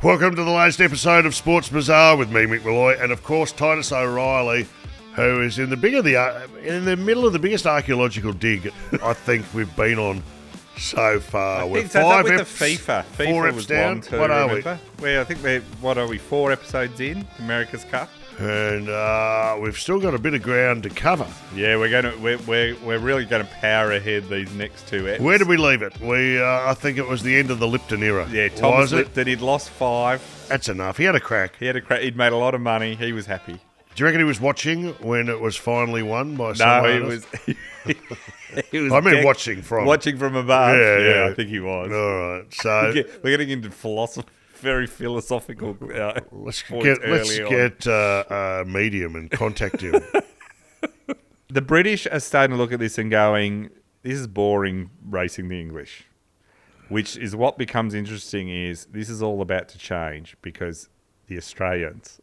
Welcome to the latest episode of Sports Bazaar with me, Mick Malloy, and of course Titus O'Reilly, who is in the middle of the biggest archaeological dig I think we've been on so far. I We're think so. five With eps, the FIFA. four FIFA eps was down. one too, What are remember? I think we're 4 episodes in America's Cup? And we've still got a bit of ground to cover. Yeah, we're really gonna power ahead these next 2 eps. Where did we leave it? I think it was the end of the Lipton era. Yeah, Thomas Was it? Lipton. He'd lost 5. That's enough. He had a crack. He'd made a lot of money. He was happy. Do you reckon he was watching when it was finally won by No, someone he else? was. He was I mean watching from above. Yeah. I think he was. All right, so We're getting into very philosophical. let's points get Medium and contact him. The British are starting to look at this and going, "This is boring racing the English," which is what becomes interesting. Is this is all about to change because the Australians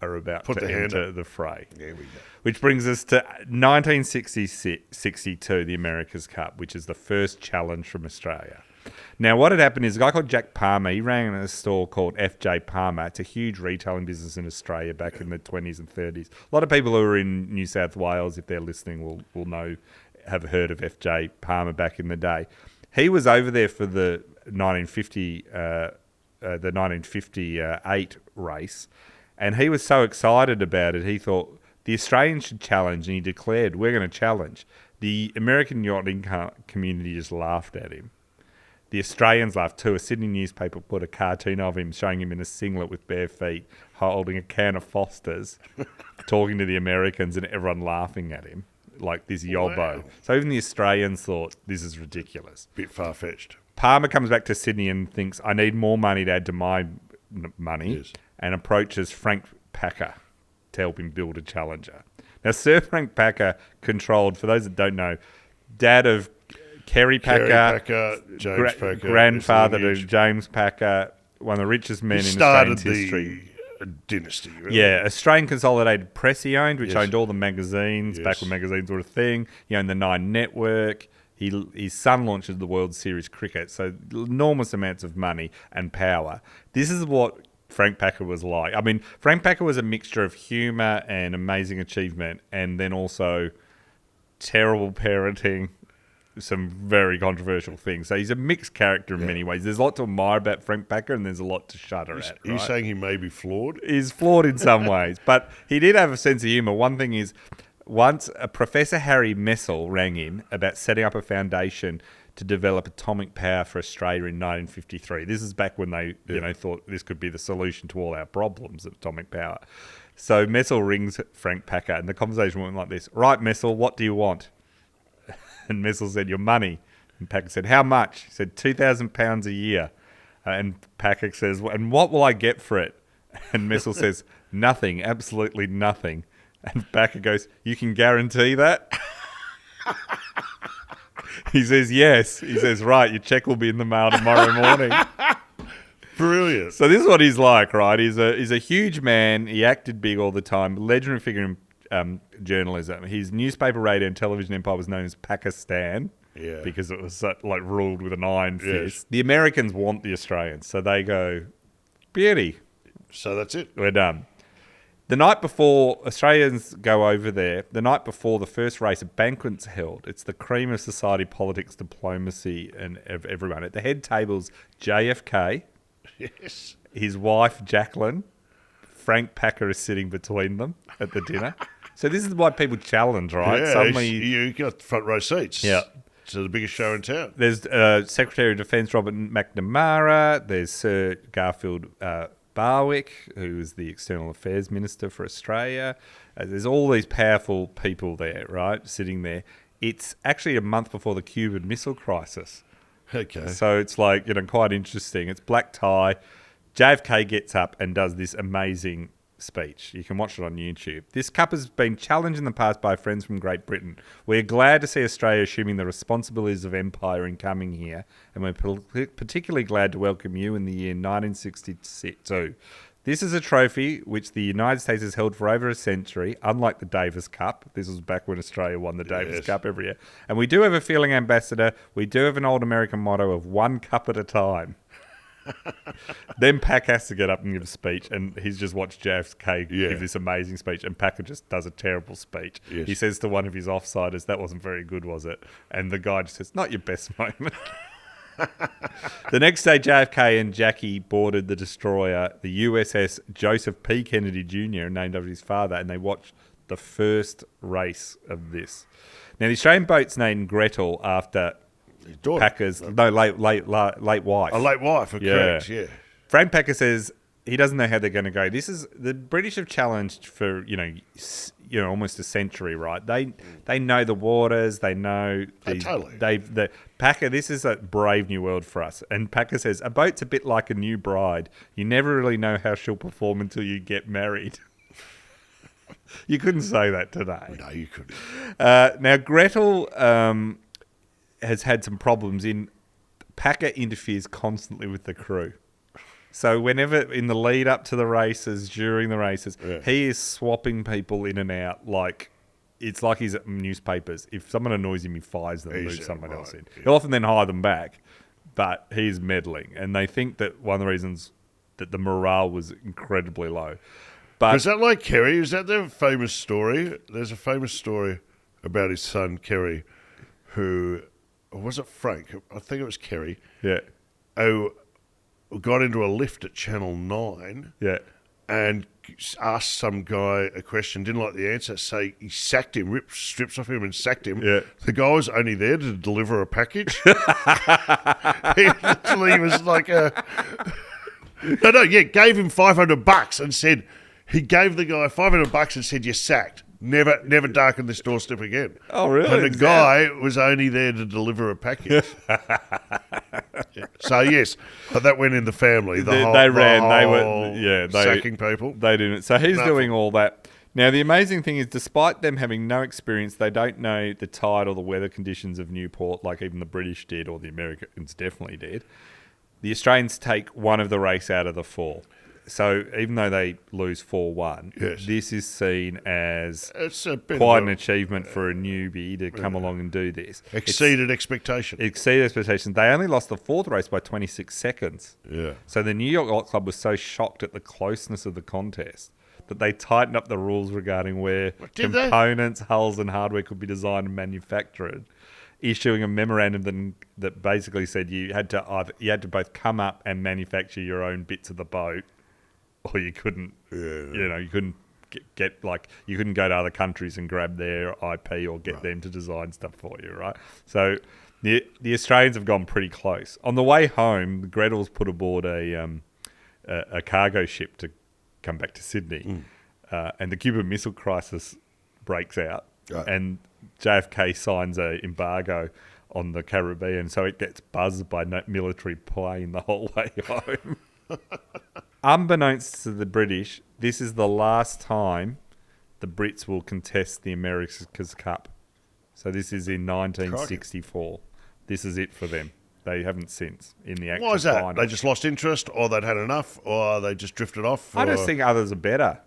are about to enter the fray. There we go. Which brings us to 1962, the America's Cup, which is the first challenge from Australia. Now, what had happened is a guy called Jack Palmer, he ran a store called FJ Palmer. It's a huge retailing business in Australia back in the 20s and 30s. A lot of people who are in New South Wales, if they're listening, will know, have heard of FJ Palmer back in the day. He was over there for the 1958 race, and he was so excited about it, he thought the Australians should challenge, and he declared, "We're going to challenge." The American yachting community just laughed at him. The Australians laughed too. A Sydney newspaper put a cartoon of him showing him in a singlet with bare feet, holding a can of Foster's, talking to the Americans and everyone laughing at him like this yobbo. Wow. So even the Australians thought, this is ridiculous. Bit far-fetched. Palmer comes back to Sydney and thinks, I need more money to add to my money, Yes. and approaches Frank Packer to help him build a Challenger. Now, Sir Frank Packer controlled, for those that don't know, dad of Kerry Packer, James Packer, grandfather to lineage. James Packer, one of the richest men He in started Australian history. the dynasty. Really. Yeah, Australian Consolidated Press he owned, which Yes. owned all the magazines, back Yes. when magazines were a thing. He owned the Nine Network. His son launches the World Series cricket, so enormous amounts of money and power. This is what Frank Packer was like. I mean, Frank Packer was a mixture of humour and amazing achievement, and then also terrible parenting, some very controversial things. So he's a mixed character in many ways. There's a lot to admire about Frank Packer, and there's a lot to shudder at. Are you saying he may be flawed? He's flawed in some ways, but he did have a sense of humour. One thing is, once Professor Harry Messel rang in about setting up a foundation to develop atomic power for Australia in 1953. This is back when they thought this could be the solution to all our problems of atomic power. So Messel rings Frank Packer, and the conversation went like this. Right, Messel, what do you want? And Messel said, your money. And Packer said, how much? He said, £2,000 a year. And Packer says, and what will I get for it? And Messel says, nothing, absolutely nothing. And Packer goes, you can guarantee that? He says, yes. He says, right, your check will be in the mail tomorrow morning. Brilliant. So this is what he's like, right? He's a huge man. He acted big all the time. Legendary figure in journalism. His newspaper, radio, and television empire was known as Pakistan. Yeah. Because it was like ruled with an iron fist. Yes. The Americans want the Australians, so they go, beauty. So that's it. We're done. The night before, Australians go over there, the night before the first race, a banquet's held. It's the cream of society, politics, diplomacy, and of everyone. At the head tables, JFK, Yes. his wife, Jacqueline, Frank Packer is sitting between them at the dinner. So this is why people challenge, right? Yeah, Suddenly, you got front row seats. Yeah. To the biggest show in town. there's Secretary of Defence Robert McNamara, there's Sir Garfield Barwick, who is the External Affairs Minister for Australia. There's all these powerful people there, right, sitting there. It's actually a month before the Cuban Missile Crisis. Okay. So it's like, quite interesting. It's black tie. JFK gets up and does this amazing speech. You can watch it on YouTube. This cup has been challenged in the past by friends from Great Britain. We're glad to see Australia assuming the responsibilities of empire in coming here, and we're particularly glad to welcome you in the year 1962. This is a trophy which the United States has held for over a century, unlike the Davis Cup. This was back when Australia won the Davis Cup every year. And we do have a feeling, Ambassador, we do have an old American motto of one cup at a time. Then Pack has to get up and give a speech, and he's just watched JFK Yeah. give this amazing speech, and Packer just does a terrible speech. Yes. He says to one of his offsiders, "That wasn't very good, was it?" And the guy just says, "Not your best moment." The next day, JFK and Jackie boarded the destroyer, the USS Joseph P. Kennedy Jr., named after his father, and they watched the first race of this. Now, the Australian boat's named Gretel after His daughter. Packer's late wife. A late wife, correct, yeah. Frank Packer says he doesn't know how they're going to go. This is the British have challenged for almost a century, right? They know the waters. They know Totally. Packer. This is a brave new world for us. And Packer says a boat's a bit like a new bride. You never really know how she'll perform until you get married. You couldn't say that today. No, you couldn't. Now Gretel has had some problems. Packer interferes constantly with the crew. So whenever in the lead up to the races, during the races, he is swapping people in and out like it's like he's at newspapers. If someone annoys him, he fires them and moves someone else in. Yeah. He'll often then hire them back, but he's meddling. And they think that one of the reasons that the morale was incredibly low. But Is that like Kerry? Is that the famous story? There's a famous story about his son, Kerry, who, or was it Frank? I think it was Kerry. Yeah. Who got into a lift at Channel 9 Yeah. and asked some guy a question, didn't like the answer, so he sacked him, ripped strips off him and sacked him. Yeah. The guy was only there to deliver a package. He literally was like gave him $500 and said, he gave the guy $500 and said, "You're sacked. Never darken this doorstep again." Oh, really? And the guy was only there to deliver a package. Yeah. So yes, but that went in the family. They were sacking people. They didn't. So he's doing all that. Now the amazing thing is, despite them having no experience, they don't know the tide or the weather conditions of Newport, like even the British did, or the Americans definitely did. The Australians take one of the race out of the four. So even though they lose 4-1, this is seen as quite an achievement for a newbie to come along and do this. Exceeded expectations. They only lost the fourth race by 26 seconds. Yeah. So the New York Yacht Club was so shocked at the closeness of the contest that they tightened up the rules regarding where components, hulls and hardware could be designed and manufactured, issuing a memorandum that basically said you had to both come up and manufacture your own bits of the boat, or you couldn't, you couldn't you couldn't go to other countries and grab their IP or get them to design stuff for you, right? So the Australians have gone pretty close. On the way home, the Gretels put aboard a cargo ship to come back to Sydney, and the Cuban Missile Crisis breaks out, and JFK signs an embargo on the Caribbean, so it gets buzzed by military plane the whole way home. Unbeknownst to the British, this is the last time the Brits will contest the America's Cup. So this is in 1964. This is it for them. They haven't since in the actual Why is that? final. They just lost interest, or they'd had enough, or they just drifted off? I just think others are better.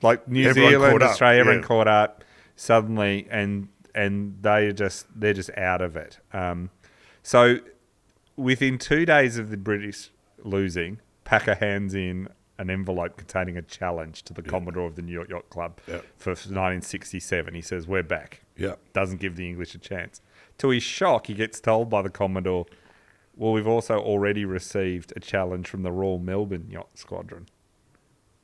Like New Everyone Zealand, caught up, Australia, everyone yeah. caught up suddenly, and they're just out of it. So within 2 days of the British losing, Packer hands in an envelope containing a challenge to the Commodore of the New York Yacht Club for 1967. He says, "We're back." Yeah. Doesn't give the English a chance. To his shock, he gets told by the Commodore, "Well, we've also already received a challenge from the Royal Melbourne Yacht Squadron."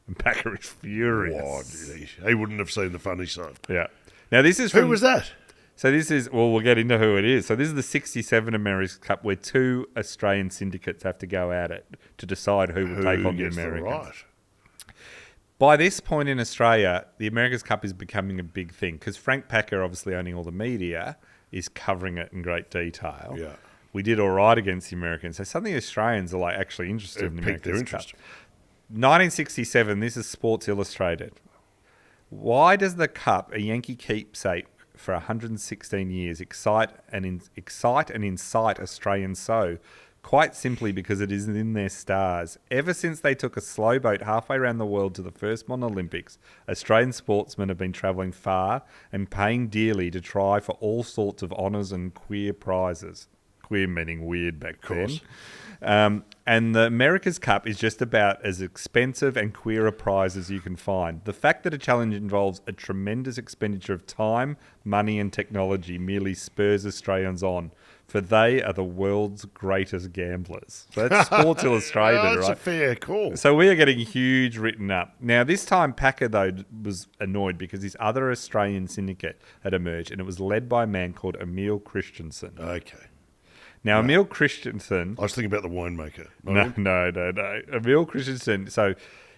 And Packer is furious. He wouldn't have seen the funny side. Yeah. Now, this is Who from... was that? So this is... Well, we'll get into who it is. So this is the 67 America's Cup, where two Australian syndicates have to go at it to decide who will take on the gets Americans. right? By this point in Australia, the America's Cup is becoming a big thing because Frank Packer, obviously owning all the media, is covering it in great detail. Yeah. We did all right against the Americans. So suddenly Australians are actually interested in the Piqued their America's Cup. interest. 1967, this is Sports Illustrated. Why does the Cup, a Yankee keepsake for 116 years, excite and incite Australians so? Quite simply because it is in their stars. Ever since they took a slow boat halfway around the world to the first modern Olympics, Australian sportsmen have been travelling far and paying dearly to try for all sorts of honours and queer prizes. Queer meaning weird back course. then. And the America's Cup is just about as expensive and queer a prize as you can find. The fact that a challenge involves a tremendous expenditure of time, money and technology merely spurs Australians on, for they are the world's greatest gamblers. So that's Sports Illustrated, That's right? a fair call. So we are getting huge written up. Now, this time Packer, though, was annoyed because this other Australian syndicate had emerged, and it was led by a man called Emil Christensen. Okay. Now, Emil Christensen... I was thinking about the winemaker. No. Emil Christensen. So,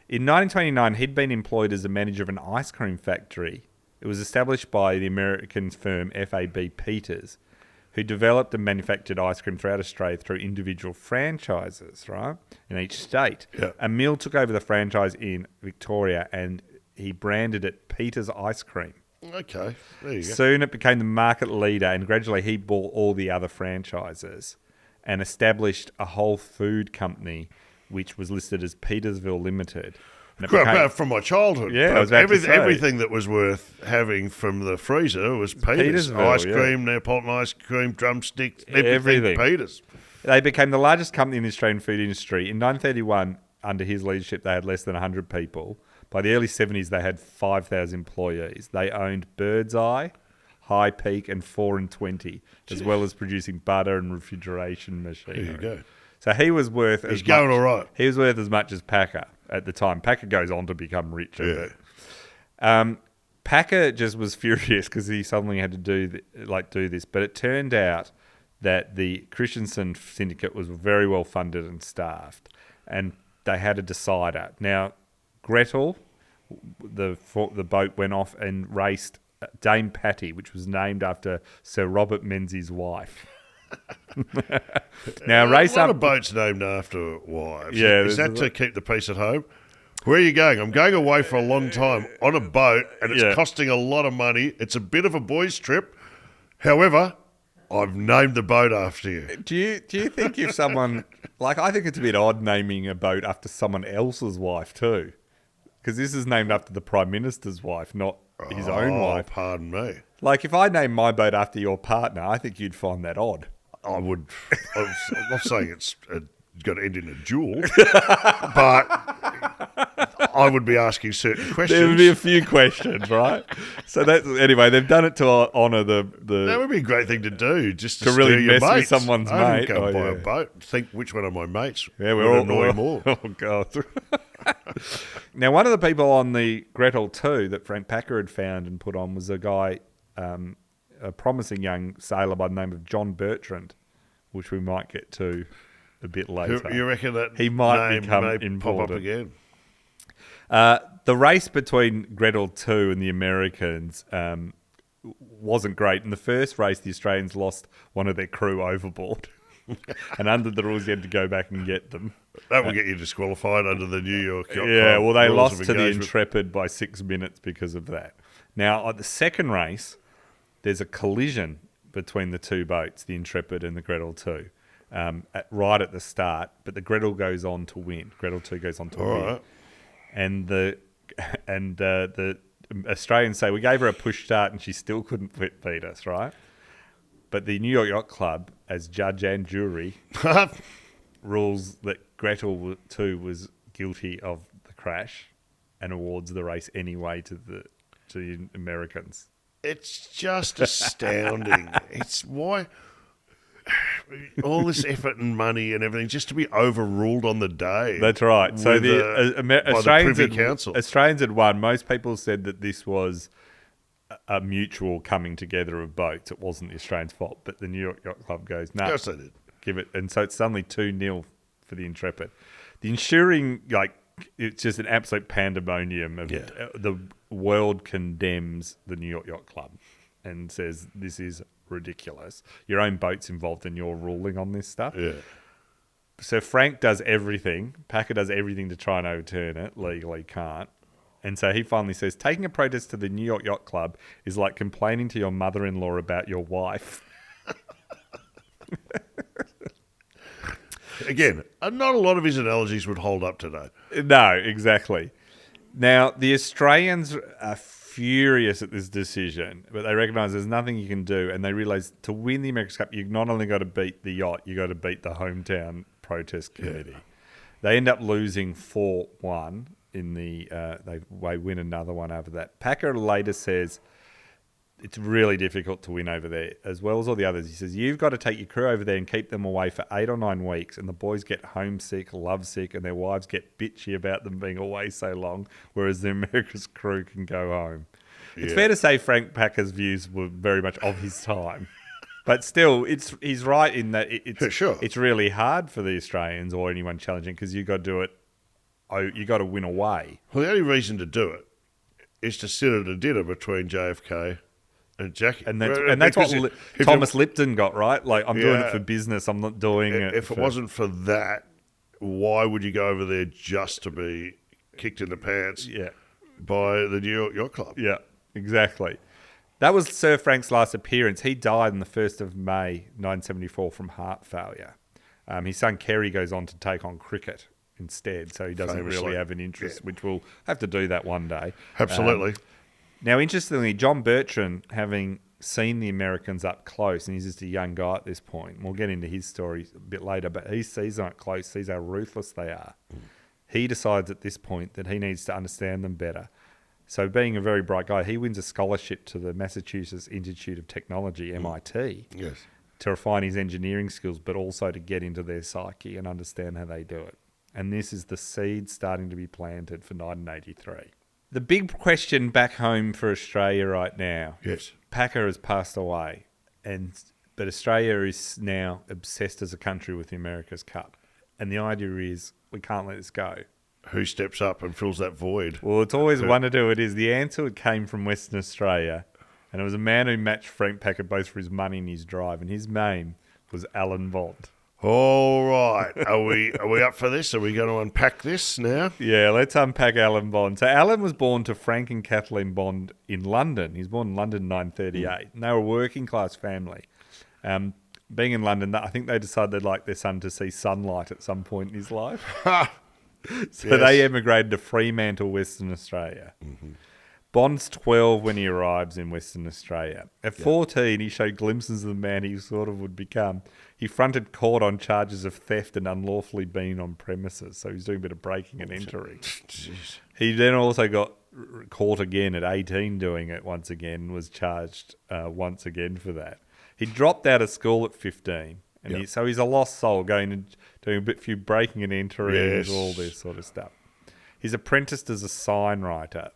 in 1929, he'd been employed as a manager of an ice cream factory. It was established by the American firm FAB Peters, who developed and manufactured ice cream throughout Australia through individual franchises, right, in each state. Yeah. Emil took over the franchise in Victoria, and he branded it Peters Ice Cream. Okay, there you go. Soon it became the market leader, and gradually he bought all the other franchises and established a whole food company which was listed as Petersville Limited. And it became, From my childhood. Yeah, I was about to say. Everything that was worth having from the freezer was Peters. Petersville, Ice cream, Neapolitan ice cream, drumsticks, Everything. Peters. They became the largest company in the Australian food industry. In 1931, under his leadership, they had less than 100 people. By the early 70s, they had 5,000 employees. They owned Bird's Eye, High Peak, and 4 and 20, as well as producing butter and refrigeration machinery. There you go. So he was worth He's going all right. He was worth as much as Packer at the time. Packer goes on to become richer. Yeah. But, Packer just was furious because he suddenly had to do this. But it turned out that the Christensen syndicate was very well funded and staffed, and they had a decider. Now, Gretel, the boat went off and raced Dame Patty, which was named after Sir Robert Menzies' wife. Now, A lot of boats named after wives. Yeah, is that to keep the peace at home? Where are you going? I'm going away for a long time on a boat, and it's costing a lot of money. It's a bit of a boys' trip. However, I've named the boat after you. Do you think if someone I think it's a bit odd naming a boat after someone else's wife too, because this is named after the Prime Minister's wife, not his own wife. Pardon me. Like if I named my boat after your partner, I think you'd find that odd. I would. I'm not saying it's got to end in a duel, but I would be asking certain questions. There would be a few questions, right? So anyway, they've done it to honour the. That would be a great thing to do, just to really steer your mess with mates. someone's I mate. Go buy a boat. Think which one of my mates we're would all annoy more. Oh God. Now, one of the people on the Gretel 2 that Frank Packer had found and put on was a guy, a promising young sailor by the name of John Bertrand, which we might get to a bit later. You reckon that he might name become may important pop up again? The race between Gretel 2 and the Americans wasn't great. In the first race, the Australians lost one of their crew overboard. And under the rules, you had to go back and get them. That will get you disqualified under the New York Yacht Yeah, Club well, they rules lost of to the engagement. Intrepid by 6 minutes because of that. Now, at the second race, there's a collision between the two boats, the Intrepid and the Gretel 2, right at the start. But the Gretel goes on to win. Gretel 2 goes on to win. Right. And the Australians say, we gave her a push start and she still couldn't beat us, right? But the New York Yacht Club, as judge and jury, rules that Gretel 2 was guilty of the crash and awards the race anyway to the Americans. It's just astounding. It's why all this effort and money and everything just to be overruled on the day. That's right. So by Australians the Privy Council. Australians had won. Most people said that this was a mutual coming together of boats. It wasn't the Australians' fault, but the New York Yacht Club goes, no, Yes, they did. give it. And so it's suddenly 2-0 for the Intrepid. The insuring, it's just an absolute pandemonium. The world condemns the New York Yacht Club and says, this is ridiculous. Your own boat's involved in your ruling on this stuff. Yeah. So Frank does everything. Packer does everything to try and overturn it. Legally can't. And so he finally says, taking a protest to the New York Yacht Club is like complaining to your mother-in-law about your wife. Again, not a lot of his analogies would hold up today. No, exactly. Now, the Australians furious at this decision, but they recognise there's nothing you can do, and they realise to win the America's Cup, you've not only got to beat the yacht, you've got to beat the hometown protest committee. Yeah. They end up losing 4-1 in the. They win another one over that. Packer later says it's really difficult to win over there, as well as all the others. He says you've got to take your crew over there and keep them away for 8 or 9 weeks, and the boys get homesick, lovesick, and their wives get bitchy about them being away so long, whereas the America's crew can go home. Yeah. It's fair to say Frank Packer's views were very much of his time. But still, he's right in that it's really hard for the Australians or anyone challenging because you got to do it. You got to win away. Well, the only reason to do it is to sit at a dinner between JFK and Jackie, and that's what Thomas Lipton got right. Like, I'm doing it for business. I'm not doing it. If it wasn't for that, why would you go over there just to be kicked in the pants? Yeah. By the New York Yacht Club. Yeah, exactly. That was Sir Frank's last appearance. He died on the 1st of May, 1974 from heart failure. His son Kerry goes on to take on cricket instead, so he doesn't really have an interest, which we'll have to do that one day. Absolutely. Now, interestingly, John Bertrand, having seen the Americans up close, and he's just a young guy at this point, and we'll get into his story a bit later, but he sees them up close, sees how ruthless they are. He decides at this point that he needs to understand them better. So being a very bright guy, he wins a scholarship to the Massachusetts Institute of Technology, MIT, to refine his engineering skills, but also to get into their psyche and understand how they do it. And this is the seed starting to be planted for 1983. The big question back home for Australia right now, Packer has passed away, but Australia is now obsessed as a country with the America's Cup. And the idea is we can't let this go. Who steps up and fills that void? Well, it's always wondered who it is. The answer came from Western Australia, and it was a man who matched Frank Packer both for his money and his drive, and his name was Alan Bond. All right. Are we up for this? Are we going to unpack this now? Yeah, let's unpack Alan Bond. So Alan was born to Frank and Kathleen Bond in London. He was born in London in 1938, and they were a working-class family. Being in London, I think they decided they'd like their son to see sunlight at some point in his life. So they emigrated to Fremantle, Western Australia. Mm-hmm. Bond's 12 when he arrives in Western Australia. At 14, he showed glimpses of the man he sort of would become. He fronted court on charges of theft and unlawfully being on premises. So he's doing a bit of breaking and entering. Jeez. He then also got caught again at 18 doing it once again, was charged once again for that. He dropped out of school at 15. And so he's a lost soul, going and doing a few breaking and entering, all this sort of stuff. He's apprenticed as a sign writer.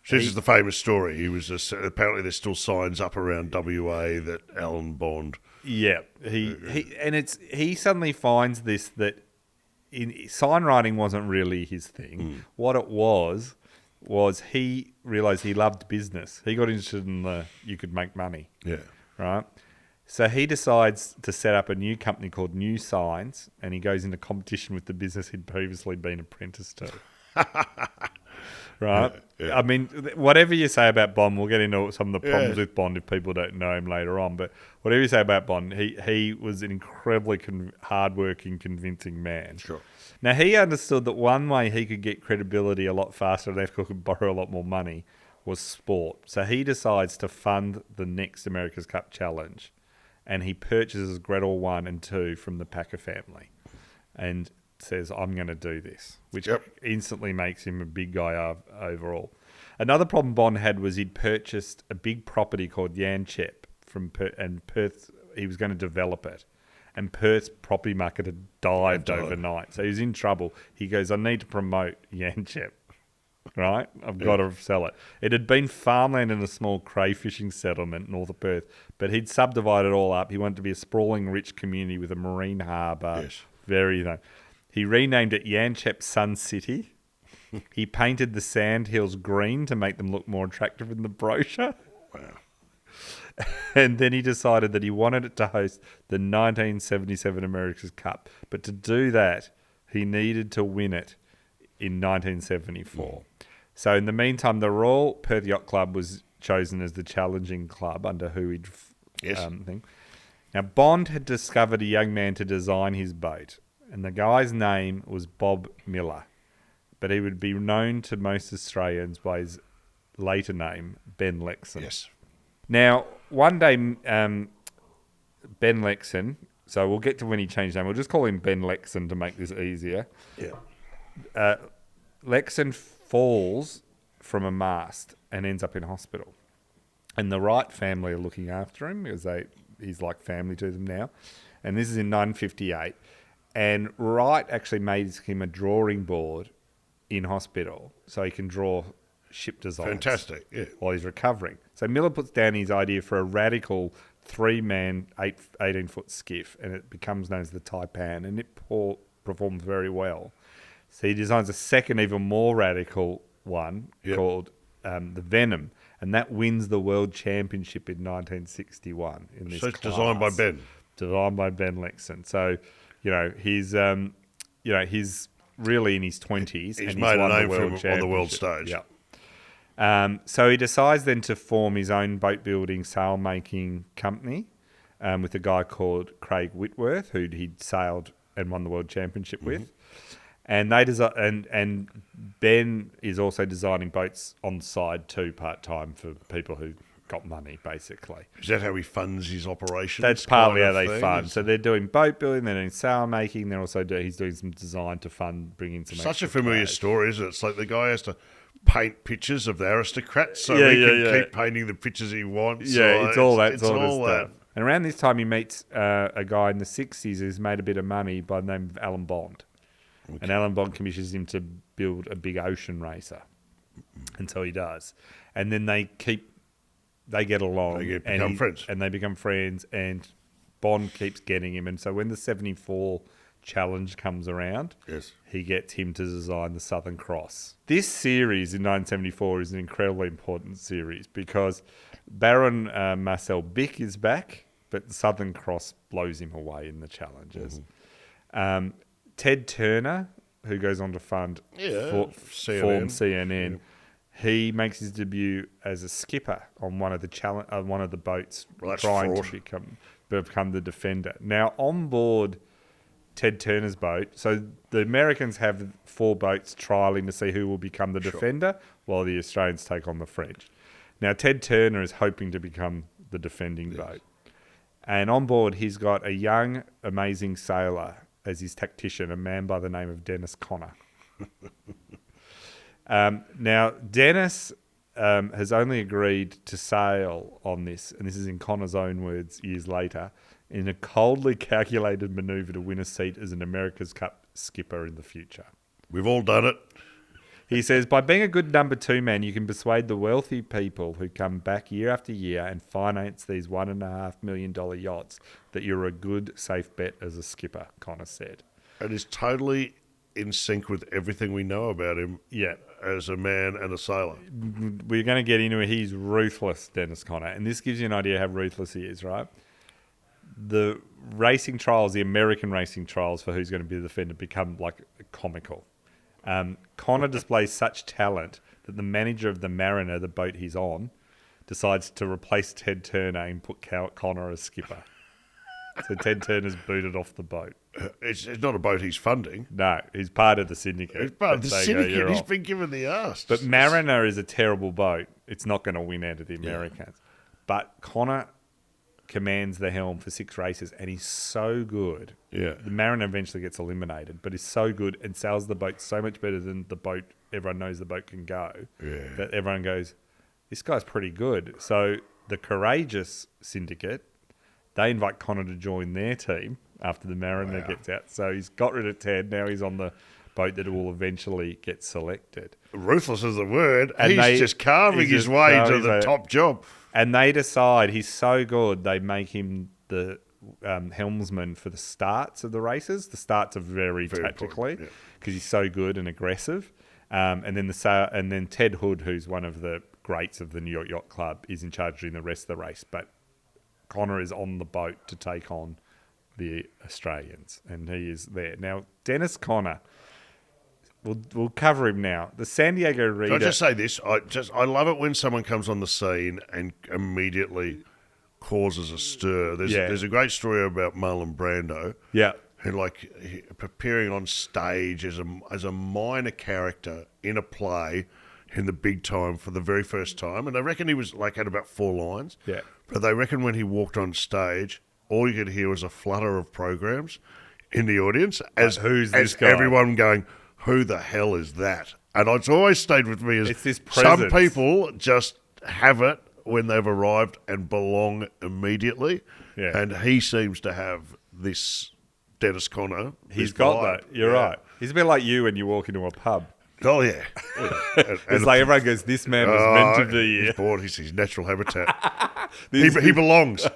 This is the famous story. He was apparently there's still signs up around WA that Alan Bond. Yeah, he suddenly finds this that sign writing wasn't really his thing. What it was he realised he loved business. He got interested in you could make money. Yeah, right. So he decides to set up a new company called New Signs, and he goes into competition with the business he'd previously been apprenticed to. Right? Yeah. I mean, whatever you say about Bond, we'll get into some of the problems with Bond if people don't know him later on, but whatever you say about Bond, he was an incredibly hard-working, convincing man. Sure. Now, he understood that one way he could get credibility a lot faster and therefore could borrow a lot more money was sport. So he decides to fund the next America's Cup Challenge. And he purchases Gretel 1 and 2 from the Packer family and says, I'm going to do this, which instantly makes him a big guy overall. Another problem Bond had was he'd purchased a big property called Yanchep from Perth. He was going to develop it. And Perth's property market had dived overnight. So he was in trouble. He goes, I need to promote Yanchep. Right? I've got to sell it. It had been farmland in a small crayfishing settlement north of Perth, but he'd subdivided it all up. He wanted to be a sprawling, rich community with a marine harbour. Yes. He renamed it Yanchep Sun City. He painted the sand hills green to make them look more attractive in the brochure. Wow. And then he decided that he wanted it to host the 1977 America's Cup. But to do that, he needed to win it in 1974. So in the meantime, the Royal Perth Yacht Club was chosen as the challenging club under who he'd thing. Now, Bond had discovered a young man to design his boat, and the guy's name was Bob Miller, but he would be known to most Australians by his later name, Ben Lexon. Yes. Now, one day, Ben Lexon, so we'll get to when he changed name. We'll just call him Ben Lexon to make this easier. Yeah. Lexon falls from a mast and ends up in hospital. And the Wright family are looking after him because he's like family to them now. And this is in 1958. And Wright actually made him a drawing board in hospital so he can draw ship designs. Fantastic, yeah. While he's recovering. So Miller puts down his idea for a radical 3-man, 18-foot skiff, and it becomes known as the Taipan, and it performs very well. So he designs a second, even more radical one called the Venom, and that wins the World Championship in 1961 in this So it's class. designed by Ben. Designed by Ben Lexon. So, he's really in his 20s. He's and made won a name the for world him on the world championship. stage. Yeah. So he decides then to form his own boat building, sail making company with a guy called Craig Whitworth, who he'd sailed and won the world championship with. And they and Ben is also designing boats on the side too, part time, for people who got money, basically. Is that how he funds his operations? That's partly how kind of they thing? fund. So they're doing boat building, they're doing sail making, they're also he's doing some design to fund, bring in some. Such a extra familiar cash. story, isn't it? It's like the guy has to paint pictures of the aristocrats so he can keep painting the pictures he wants. Yeah, or it's all that it's sort of all stuff. that. And around this time, he meets a guy in the 60s who's made a bit of money by the name of Alan Bond. Okay. And Alan Bond commissions him to build a big ocean racer. And so he does. And then they get along. They become friends. And they become friends, and Bond keeps getting him. And so when the 74 challenge comes around, he gets him to design the Southern Cross. This series in 1974 is an incredibly important series because Baron Marcel Bick is back, but the Southern Cross blows him away in the challenges. Ted Turner, who goes on to form CNN, he makes his debut as a skipper on one of the boats, trying to become the Defender. Now, on board Ted Turner's boat, so the Americans have 4 boats trialling to see who will become the Defender, while the Australians take on the French. Now, Ted Turner is hoping to become the defending boat. And on board, he's got a young, amazing sailor as his tactician, a man by the name of Dennis Conner. Now, Dennis has only agreed to sail on this, and this is in Conner's own words years later, in a coldly calculated manoeuvre to win a seat as an America's Cup skipper in the future. We've all done it. He says, by being a good number 2 man, you can persuade the wealthy people who come back year after year and finance these $1.5 million yachts that you're a good, safe bet as a skipper, Conner said. It is totally in sync with everything we know about him as a man and a sailor. We're going to get into it. He's ruthless, Dennis Conner, and this gives you an idea how ruthless he is, right? The racing trials, the American racing trials for who's going to be the Defender become like comical. Conner displays such talent that the manager of the Mariner, the boat he's on, decides to replace Ted Turner and put Conner as skipper. So Ted Turner's booted off the boat. It's not a boat he's funding. No, he's part of the syndicate. He's part of the syndicate. He's off. been given the arse. But Mariner is a terrible boat. It's not going to win out of the Americans. But Conner commands the helm for 6 races, and he's so good. Yeah. The Mariner eventually gets eliminated, but he's so good and sails the boat so much better than the boat everyone knows the boat can go that everyone goes, this guy's pretty good. So the Courageous Syndicate, they invite Conner to join their team after the Mariner gets out. So he's got rid of Ted. Now he's on the boat that will eventually get selected. Ruthless is the word. And he's just carving his way to the top job. And they decide he's so good, they make him the helmsman for the starts of the races. The starts are very tactically because he's so good and aggressive. And then Ted Hood, who's one of the greats of the New York Yacht Club, is in charge during the rest of the race. But Conner is on the boat to take on the Australians, and he is there. Now, Dennis Conner, we'll cover him now. The San Diego Reader... Can I just say this? I love it when someone comes on the scene and immediately causes a stir. There's a great story about Marlon Brando. Yeah. Who preparing on stage as a minor character in a play in the big time for the very first time. And they reckon he was had about 4 lines. Yeah. But they reckon when he walked on stage, all you could hear was a flutter of programs in the audience as who's this guy? Everyone going, who the hell is that? And it's always stayed with me as It's this some presence. people just have it when they've arrived and belong immediately. Yeah. And he seems to have this Dennis Conner. He's this got vibe. that. You're right. He's a bit like you when you walk into a pub. Oh, yeah. It's like everyone goes, this man was meant to be He's here. bored. He's his natural habitat. he belongs.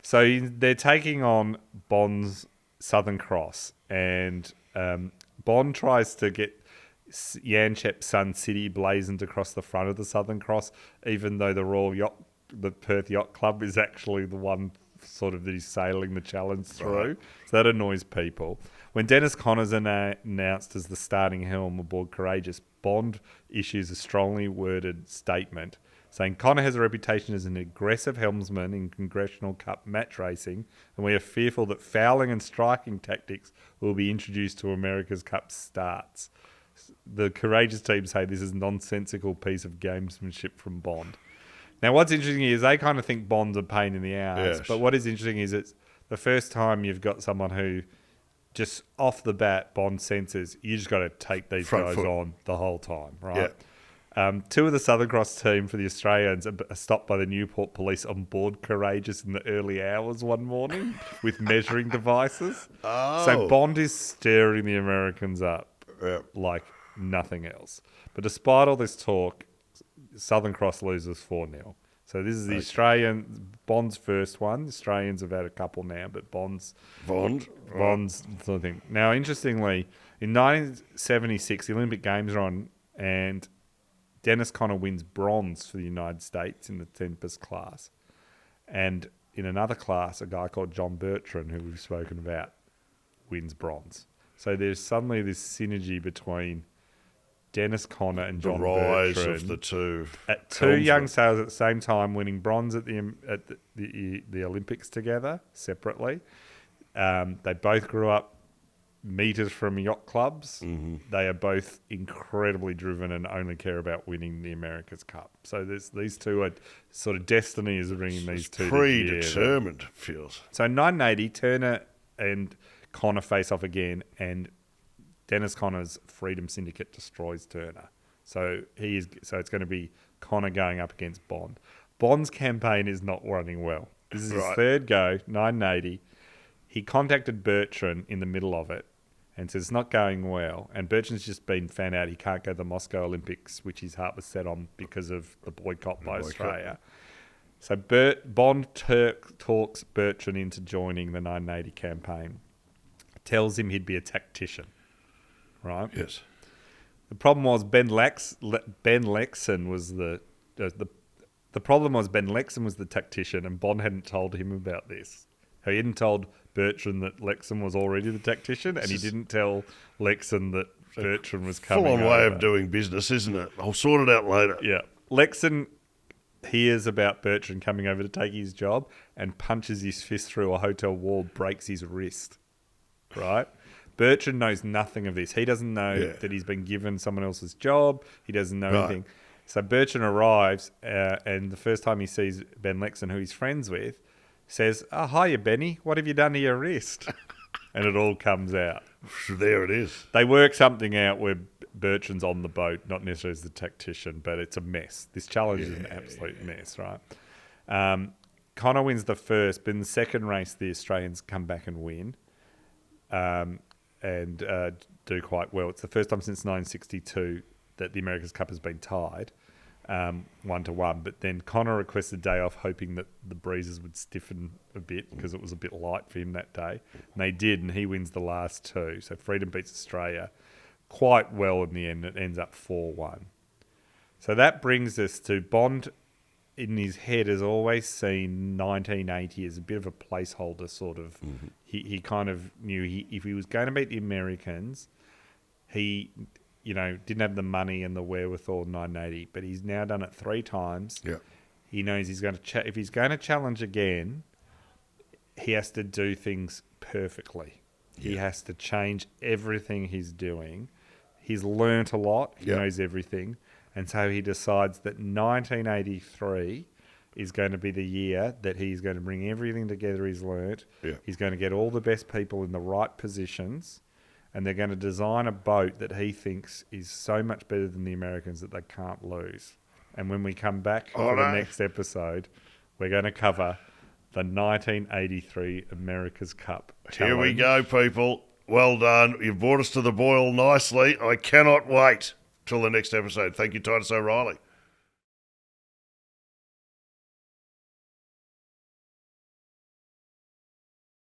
So they're taking on Bond's Southern Cross, and Bond tries to get Yanchep Sun City blazoned across the front of the Southern Cross, even though the Perth Yacht Club is actually the one sort of that he's sailing the challenge through. Right. So that annoys people. When Dennis Conner's announced as the starting helm aboard Courageous, Bond issues a strongly worded statement saying Conner has a reputation as an aggressive helmsman in Congressional Cup match racing, and we are fearful that fouling and striking tactics will be introduced to America's Cup starts. The Courageous team say this is a nonsensical piece of gamesmanship from Bond. Now, what's interesting is they kind of think Bond's a pain in the ass, Yes. but what is interesting is it's the first time you've got someone who just off the bat, Bond senses you just got to take these Front guys foot. on the whole time, right? Yeah. 2 of the Southern Cross team for the Australians are stopped by the Newport police on board Courageous in the early hours one morning with measuring devices. Oh. So Bond is stirring the Americans up Yeah. like nothing else. But despite all this talk, Southern Cross loses 4-0. So this is Bond's first one. The Australians have had a couple now, but Bond's sort of thing. Now, interestingly, in 1976, the Olympic Games are on, and Dennis Conner wins bronze for the United States in the Tempest class. And in another class, a guy called John Bertrand, who we've spoken about, wins bronze. So there's suddenly this synergy between Dennis Conner and John The rise Bertrand of the two. at 2 young sailors at the same time winning bronze at the Olympics together separately. They both grew up meters from yacht clubs. Mm-hmm. They are both incredibly driven and only care about winning the America's Cup. So these two are sort of destiny is bringing these two together. Predetermined, feels. So 980, Turner and Conner face off again, and Dennis Conner's Freedom Syndicate destroys Turner. So it's going to be Conner going up against Bond. Bond's campaign is not running well. This is his third go, 980. He contacted Bertrand in the middle of it and says it's not going well. And Bertrand's just been found out he can't go to the Moscow Olympics, which his heart was set on because of the boycott by Australia. So Bond talks Bertrand into joining the 980 campaign. Tells him he'd be a tactician. Right. Yes. The problem was Ben Lexon was the problem was Ben Lexon was the tactician, and Bond hadn't told him about this. He hadn't told Bertrand that Lexon was already the tactician, and he didn't tell Lexon that Bertrand was coming. Full-on way over. of doing business, isn't it? I'll sort it out later. Yeah. Lexon hears about Bertrand coming over to take his job and punches his fist through a hotel wall, breaks his wrist. Right? Bertrand knows nothing of this. He doesn't know that he's been given someone else's job. He doesn't know anything. So Bertrand arrives, and the first time he sees Ben Lexon, who he's friends with, says, "Oh, hiya, Benny. What have you done to your wrist?" And it all comes out. There it is. They work something out where Bertrand's on the boat, not necessarily as the tactician, but it's a mess. This challenge is an absolute mess, right? Conner wins the first, but in the second race, the Australians come back and win. And do quite well. It's the first time since 1962 that the America's Cup has been tied 1-1. But then Conner requested a day off, hoping that the breezes would stiffen a bit because it was a bit light for him that day. And they did, and he wins the last 2. So Freedom beats Australia quite well in the end. It ends up 4-1. So that brings us to Bond. In his head, has always seen 1980 as a bit of a placeholder, sort of. Mm-hmm. He kind of knew if he was going to beat the Americans, he, didn't have the money and the wherewithal in 1980. But he's now done it 3 times. Yeah. He knows he's going to if he's going to challenge again, he has to do things perfectly. Yeah. He has to change everything he's doing. he's learnt a lot. He Yep. knows everything. And so he decides that 1983 is going to be the year that he's going to bring everything together he's learnt. Yeah. He's going to get all the best people in the right positions, and they're going to design a boat that he thinks is so much better than the Americans that they can't lose. And when we come back for the next episode, we're going to cover the 1983 America's Cup Challenge. Here we go, people. Well done. You've brought us to the boil nicely. I cannot wait till the next episode. Thank you, Titus O'Reilly.